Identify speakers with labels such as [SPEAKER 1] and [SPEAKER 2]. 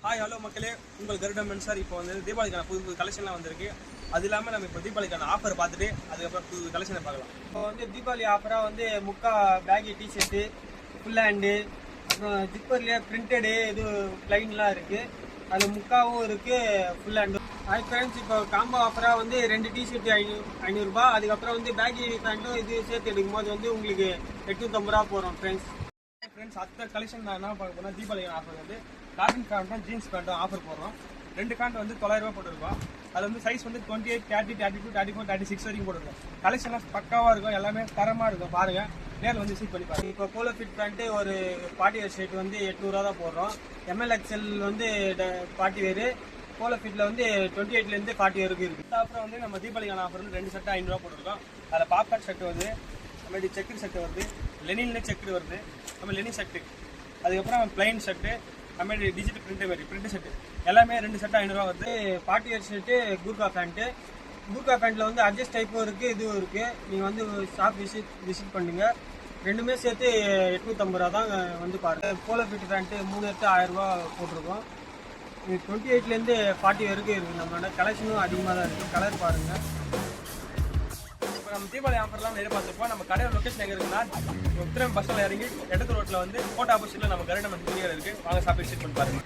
[SPEAKER 1] Hi hello மக்களே, உங்கள் கருடமன் sir. இப்போ வந்து தீபாவளிக்கான புது புது கலெக்ஷன்லாம் வந்திருக்கு. அது இல்லாமல் நம்ம இப்போ தீபாவளிக்கான ஆஃபர் பார்த்துட்டு அதுக்கப்புறம் புது கலெக்ஷனை பார்க்கலாம்.
[SPEAKER 2] இப்போ வந்து தீபாவளி ஆஃபராக வந்து முக்கா பேகி டிஷர்ட்டு, ஃபுல் ஹேண்டு, அப்புறம் ஜிப்பர்லேயே பிரிண்டடு இது லைன்லாம் இருக்குது. அதில் முக்காவும் இருக்குது, ஃபுல் ஹேண்டு. ஹாய் ஃப்ரெண்ட்ஸ், இப்போ காம்போ ஆஃபராக வந்து 2 டிஷர்ட்டு 500 அதுக்கப்புறம் வந்து பேகி பேண்ட்டும் இது சேர்த்து எடுக்கும்போது வந்து உங்களுக்கு 850 போகிறோம் ஃப்ரெண்ட்ஸ்.
[SPEAKER 1] அடுத்த கலெக்ஷன் நான் என்ன பார்க்க போனால் தீபாவளி ஆஃபர் வந்து காட்டன் பேண்ட்டும் ஜீன்ஸ் பேண்ட்டும் ஆஃபர் போடுறோம். 2 பேண்ட் வந்து 900 ரூபா போட்டுருக்கோம். அது வந்து சைஸ் வந்து 28, 30, 32, 34, 36 வரைக்கும் போட்டுருக்கோம். கலெக்ஷன்லாம் பக்காவாக இருக்கும், எல்லாமே தரமாக இருக்கும். பாருங்கள், நேரில் வந்து விசிட் பண்ணி பாருங்கள்.
[SPEAKER 2] இப்போ போலோ ஃபிட் பேண்ட்டு ஒரு பார்ட்டி வேர் ஷர்ட் வந்து 800 தான் போடுறோம். MLXL வந்து பார்ட்டி வேரு, போலோ ஃபிட்டில் வந்து 28லேருந்து 40 வரைக்கும் இருக்குது.
[SPEAKER 1] அப்புறம் வந்து நம்ம தீபாவளிக்கான ஆஃபர் வந்து 2 செட்டு 500 ரூபா போட்டுருக்கோம். அதில் பாப்கார்ன் ஷர்ட் வருது, நம்ம செக்குடு ஷர்ட் வருது, லெனின்ல செக்குடு வருது, நம்ம லெனின் ஷர்ட்டு, அதுக்கப்புறம் பிளைன் ஷர்ட்டு, நம்ம டிஜிட்டல் பிரிண்ட் ஷர்ட்டு, எல்லாமே 2 செட்டு 500 ரூபா வருது.
[SPEAKER 2] Party wear shirt, Gurkha pant. Gurkha பேண்ட்டில் வந்து அட்ஜஸ்ட் டைப்பும் இருக்குது, இதுவும் இருக்குது. நீங்கள் வந்து ஷாப் விசிட் பண்ணுங்கள். ரெண்டுமே சேர்த்து 850 ரூபா தான் வந்து பாருங்கள். போலோ ஃபிட் பேண்ட்டு 3 எடுத்து 1000 ரூபா போட்டிருக்கோம். இது 28லேருந்து 40 வரைக்கும் இருக்குது. நம்மளோட கலெக்ஷனும் அதிகமாக தான் இருக்குது. கலர் பாருங்கள்.
[SPEAKER 1] இப்போ நம்ம தீபாவளி ஆஃபர்லாம் நிறைய பார்த்துருப்போம். நம்ம கடையோட லொக்கேஷன் எங்கே இருக்குன்னா, உத்திரம் பஸ் ஸ்டாண்ட் இறங்கி இடத்து ரோட்டில் வந்து கோட்டா ஆப்போசிட்டில் நம்ம கருடமன் இருக்குது. வாங்க ஷாப் விசிட் பண்ணி பாருங்கள்.